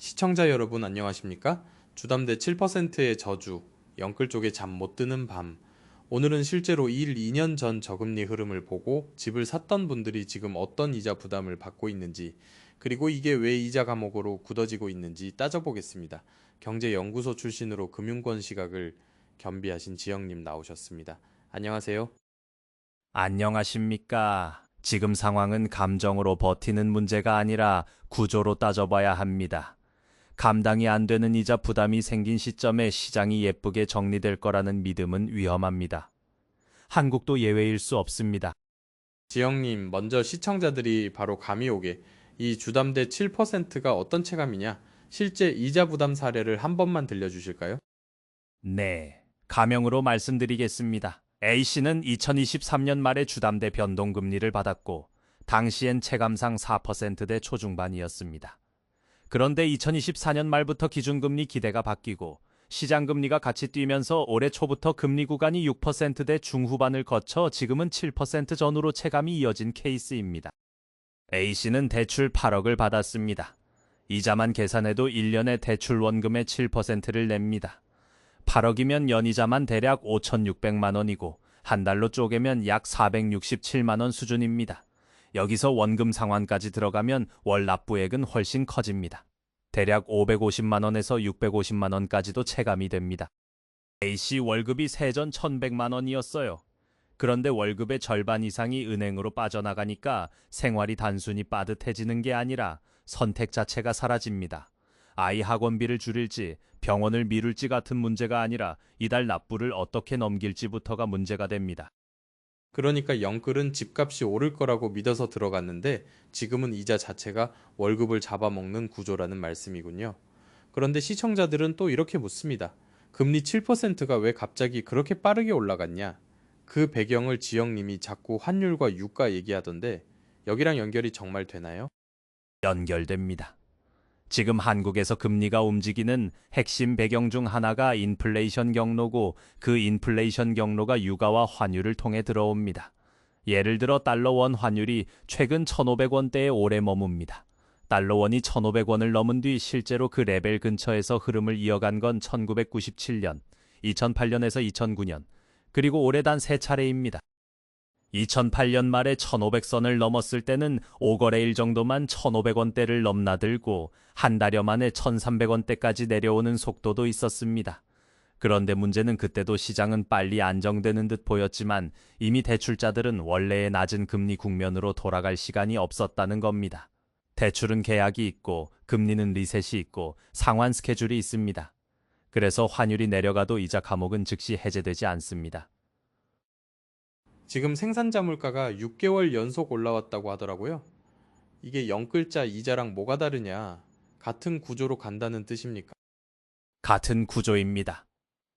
시청자 여러분 안녕하십니까? 주담대 7%의 저주, 영끌 쪽에 잠 못 드는 밤. 오늘은 실제로 1, 2년 전 저금리 흐름을 보고 집을 샀던 분들이 지금 어떤 이자 부담을 받고 있는지, 그리고 이게 왜 이자 감옥으로 굳어지고 있는지 따져보겠습니다. 경제연구소 출신으로 금융권 시각을 겸비하신 지영님 나오셨습니다. 안녕하세요. 안녕하십니까. 지금 상황은 감정으로 버티는 문제가 아니라 구조로 따져봐야 합니다. 감당이 안 되는 이자 부담이 생긴 시점에 시장이 예쁘게 정리될 거라는 믿음은 위험합니다. 한국도 예외일 수 없습니다. 지영님, 먼저 시청자들이 바로 감이 오게 이 주담대 7%가 어떤 체감이냐? 실제 이자 부담 사례를 한 번만 들려주실까요? 네, 가명으로 말씀드리겠습니다. A씨는 2023년 말에 주담대 변동금리를 받았고 당시엔 체감상 4%대 초중반이었습니다. 그런데 2024년 말부터 기준금리 기대가 바뀌고 시장금리가 같이 뛰면서 올해 초부터 금리 구간이 6%대 중후반을 거쳐 지금은 7% 전후로 체감이 이어진 케이스입니다. A씨는 대출 8억을 받았습니다. 이자만 계산해도 1년에 대출 원금의 7%를 냅니다. 8억이면 연이자만 대략 5,600만 원이고 한 달로 쪼개면 약 467만 원 수준입니다. 여기서 원금 상환까지 들어가면 월 납부액은 훨씬 커집니다. 대략 550만 원에서 650만 원까지도 체감이 됩니다. A씨 월급이 세전 1,100만 원이었어요. 그런데 월급의 절반 이상이 은행으로 빠져나가니까 생활이 단순히 빠듯해지는 게 아니라 선택 자체가 사라집니다. 아이 학원비를 줄일지 병원을 미룰지 같은 문제가 아니라 이달 납부를 어떻게 넘길지부터가 문제가 됩니다. 그러니까 영끌은 집값이 오를 거라고 믿어서 들어갔는데 지금은 이자 자체가 월급을 잡아먹는 구조라는 말씀이군요. 그런데 시청자들은 또 이렇게 묻습니다. 금리 7%가 왜 갑자기 그렇게 빠르게 올라갔냐? 그 배경을 지영님이 자꾸 환율과 유가 얘기하던데 여기랑 연결이 정말 되나요? 연결됩니다. 지금 한국에서 금리가 움직이는 핵심 배경 중 하나가 인플레이션 경로고 그 인플레이션 경로가 유가와 환율을 통해 들어옵니다. 예를 들어 달러원 환율이 최근 1,500원대에 오래 머뭅니다. 달러원이 1,500원을 넘은 뒤 실제로 그 레벨 근처에서 흐름을 이어간 건 1997년, 2008년에서 2009년, 그리고 올해 단 3차례입니다. 2008년 말에 1,500선을 넘었을 때는 5거래일 정도만 1,500원대를 넘나들고 한 달여 만에 1,300원대까지 내려오는 속도도 있었습니다. 그런데 문제는 그때도 시장은 빨리 안정되는 듯 보였지만 이미 대출자들은 원래의 낮은 금리 국면으로 돌아갈 시간이 없었다는 겁니다. 대출은 계약이 있고 금리는 리셋이 있고 상환 스케줄이 있습니다. 그래서 환율이 내려가도 이자 감옥은 즉시 해제되지 않습니다. 지금 생산자 물가가 6개월 연속 올라왔다고 하더라고요. 이게 영끌자 이자랑 뭐가 다르냐? 같은 구조로 간다는 뜻입니까? 같은 구조입니다.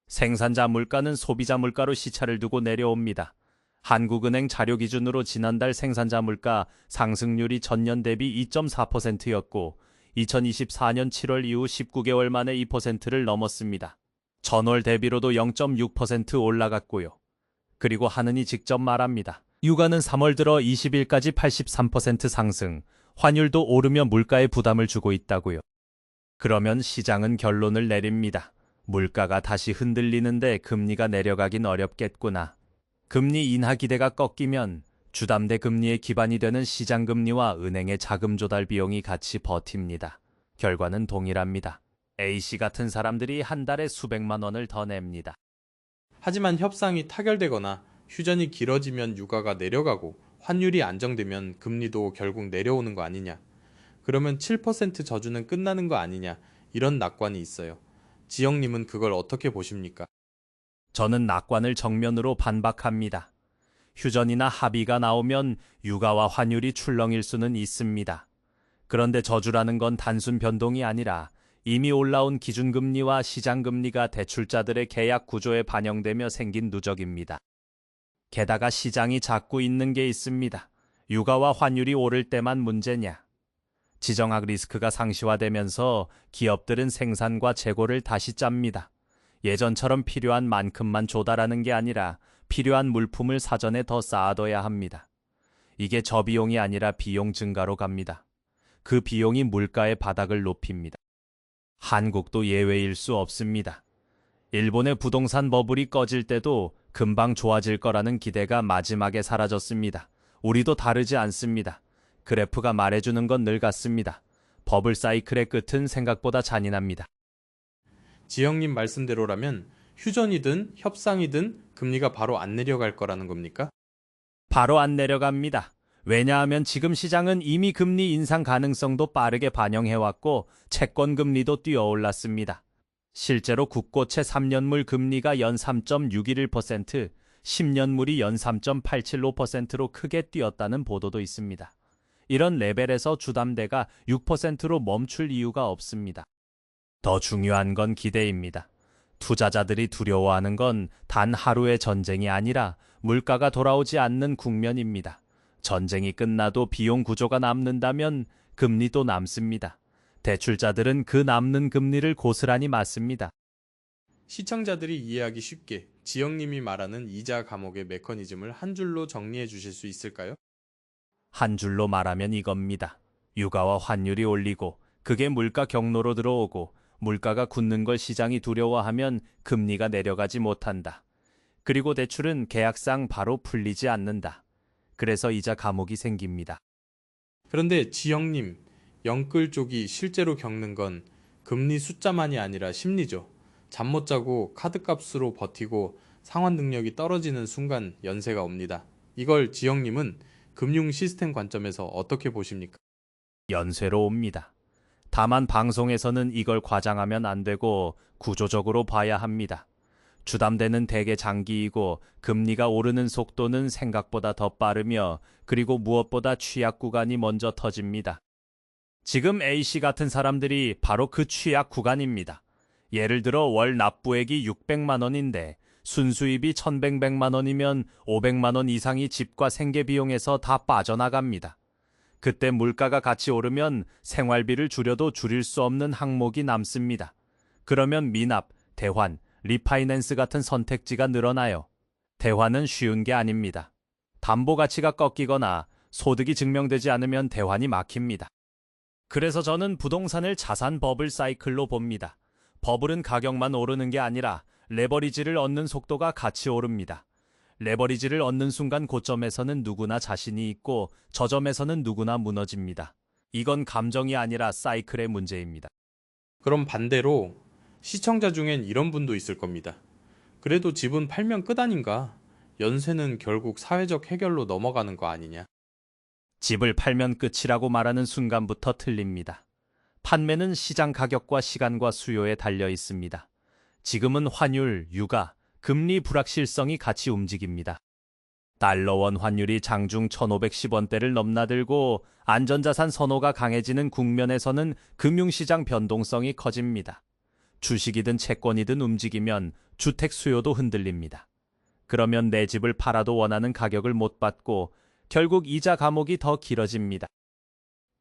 생산자 물가는 소비자 물가로 시차를 두고 내려옵니다. 한국은행 자료 기준으로 지난달 생산자 물가 상승률이 전년 대비 2.4%였고 2024년 7월 이후 19개월 만에 2%를 넘었습니다. 전월 대비로도 0.6% 올라갔고요. 그리고 하느니 직접 말합니다. 유가는 3월 들어 20일까지 83% 상승, 환율도 오르며 물가에 부담을 주고 있다고요. 그러면 시장은 결론을 내립니다. 물가가 다시 흔들리는데 금리가 내려가긴 어렵겠구나. 금리 인하 기대가 꺾이면 주담대 금리의 기반이 되는 시장금리와 은행의 자금 조달 비용이 같이 버팁니다. 결과는 동일합니다. A씨 같은 사람들이 한 달에 수백만 원을 더 냅니다. 하지만 협상이 타결되거나 휴전이 길어지면 유가가 내려가고 환율이 안정되면 금리도 결국 내려오는 거 아니냐. 그러면 7% 저주는 끝나는 거 아니냐. 이런 낙관이 있어요. 지영님은 그걸 어떻게 보십니까? 저는 낙관을 정면으로 반박합니다. 휴전이나 합의가 나오면 유가와 환율이 출렁일 수는 있습니다. 그런데 저주라는 건 단순 변동이 아니라 이미 올라온 기준금리와 시장금리가 대출자들의 계약 구조에 반영되며 생긴 누적입니다. 게다가 시장이 잡고 있는 게 있습니다. 유가와 환율이 오를 때만 문제냐? 지정학 리스크가 상시화되면서 기업들은 생산과 재고를 다시 짭니다. 예전처럼 필요한 만큼만 조달하는 게 아니라 필요한 물품을 사전에 더 쌓아둬야 합니다. 이게 저비용이 아니라 비용 증가로 갑니다. 그 비용이 물가의 바닥을 높입니다. 한국도 예외일 수 없습니다. 일본의 부동산 버블이 꺼질 때도 금방 좋아질 거라는 기대가 마지막에 사라졌습니다. 우리도 다르지 않습니다. 그래프가 말해주는 건 늘 같습니다. 버블 사이클의 끝은 생각보다 잔인합니다. 지영님 말씀대로라면 휴전이든 협상이든 금리가 바로 안 내려갈 거라는 겁니까? 바로 안 내려갑니다. 왜냐하면 지금 시장은 이미 금리 인상 가능성도 빠르게 반영해왔고 채권 금리도 뛰어올랐습니다. 실제로 국고채 3년물 금리가 연 3.611%, 10년물이 연 3.875%로 크게 뛰었다는 보도도 있습니다. 이런 레벨에서 주담대가 6%로 멈출 이유가 없습니다. 더 중요한 건 기대입니다. 투자자들이 두려워하는 건 단 하루의 전쟁이 아니라 물가가 돌아오지 않는 국면입니다. 전쟁이 끝나도 비용 구조가 남는다면 금리도 남습니다. 대출자들은 그 남는 금리를 고스란히 맞습니다. 시청자들이 이해하기 쉽게 지영님이 말하는 이자 감옥의 메커니즘을 한 줄로 정리해 주실 수 있을까요? 한 줄로 말하면 이겁니다. 유가와 환율이 올리고 그게 물가 경로로 들어오고 물가가 굳는 걸 시장이 두려워하면 금리가 내려가지 못한다. 그리고 대출은 계약상 바로 풀리지 않는다. 그래서 이자 감옥이 생깁니다. 그런데 지영님, 영끌 쪽이 실제로 겪는 건 금리 숫자만이 아니라 심리죠. 잠 못 자고 카드값으로 버티고 상환 능력이 떨어지는 순간 연세가 옵니다. 이걸 지영님은 금융 시스템 관점에서 어떻게 보십니까? 연쇄로 옵니다. 다만 방송에서는 이걸 과장하면 안 되고 구조적으로 봐야 합니다. 주담대는 대개 장기이고 금리가 오르는 속도는 생각보다 더 빠르며 그리고 무엇보다 취약 구간이 먼저 터집니다. 지금 A씨 같은 사람들이 바로 그 취약 구간입니다. 예를 들어 월 납부액이 600만 원인데 순수입이 1100만 원이면 500만 원 이상이 집과 생계비용에서 다 빠져나갑니다. 그때 물가가 같이 오르면 생활비를 줄여도 줄일 수 없는 항목이 남습니다. 그러면 미납, 대환, 리파이낸스 같은 선택지가 늘어나요. 대환은 쉬운 게 아닙니다. 담보 가치가 꺾이거나 소득이 증명되지 않으면 대환이 막힙니다. 그래서 저는 부동산을 자산 버블 사이클로 봅니다. 버블은 가격만 오르는 게 아니라 레버리지를 얻는 속도가 같이 오릅니다. 레버리지를 얻는 순간 고점에서는 누구나 자신이 있고 저점에서는 누구나 무너집니다. 이건 감정이 아니라 사이클의 문제입니다. 그럼 반대로 시청자 중엔 이런 분도 있을 겁니다. 그래도 집은 팔면 끝 아닌가? 연쇄는 결국 사회적 해결로 넘어가는 거 아니냐? 집을 팔면 끝이라고 말하는 순간부터 틀립니다. 판매는 시장 가격과 시간과 수요에 달려 있습니다. 지금은 환율, 유가, 금리 불확실성이 같이 움직입니다. 달러원 환율이 장중 1510원대를 넘나들고 안전자산 선호가 강해지는 국면에서는 금융시장 변동성이 커집니다. 주식이든 채권이든 움직이면 주택 수요도 흔들립니다. 그러면 내 집을 팔아도 원하는 가격을 못 받고 결국 이자 감옥이 더 길어집니다.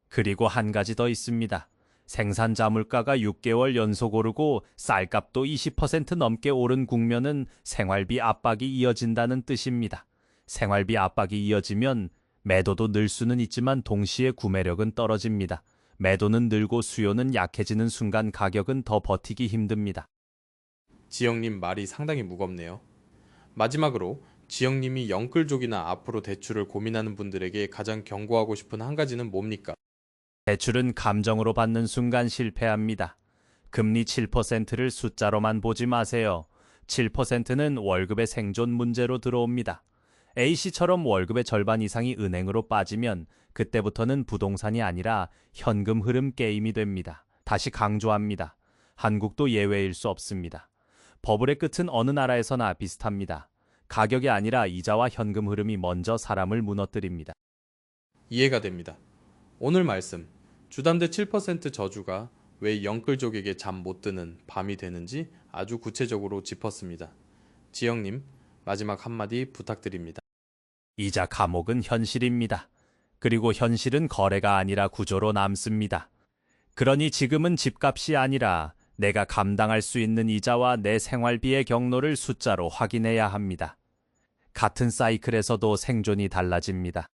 그리고 한 가지 더 있습니다. 생산자 물가가 6개월 연속 오르고 쌀값도 20% 넘게 오른 국면은 생활비 압박이 이어진다는 뜻입니다. 생활비 압박이 이어지면 매도도 늘 수는 있지만 동시에 구매력은 떨어집니다. 매도는 늘고 수요는 약해지는 순간 가격은 더 버티기 힘듭니다. 지영님 말이 상당히 무겁네요. 마지막으로 지영님이 영끌족이나 앞으로 대출을 고민하는 분들에게 가장 경고하고 싶은 한 가지는 뭡니까? 대출은 감정으로 받는 순간 실패합니다. 금리 7%를 숫자로만 보지 마세요. 7%는 월급의 생존 문제로 들어옵니다. A씨처럼 월급의 절반 이상이 은행으로 빠지면 그때부터는 부동산이 아니라 현금 흐름 게임이 됩니다. 다시 강조합니다. 한국도 예외일 수 없습니다. 버블의 끝은 어느 나라에서나 비슷합니다. 가격이 아니라 이자와 현금 흐름이 먼저 사람을 무너뜨립니다. 이해가 됩니다. 오늘 말씀, 주담대 7% 저주가 왜 영끌족에게 잠 못 드는 밤이 되는지 아주 구체적으로 짚었습니다. 지영님, 마지막 한마디 부탁드립니다. 이자 감옥은 현실입니다. 그리고 현실은 거래가 아니라 구조로 남습니다. 그러니 지금은 집값이 아니라 내가 감당할 수 있는 이자와 내 생활비의 경로를 숫자로 확인해야 합니다. 같은 사이클에서도 생존이 달라집니다.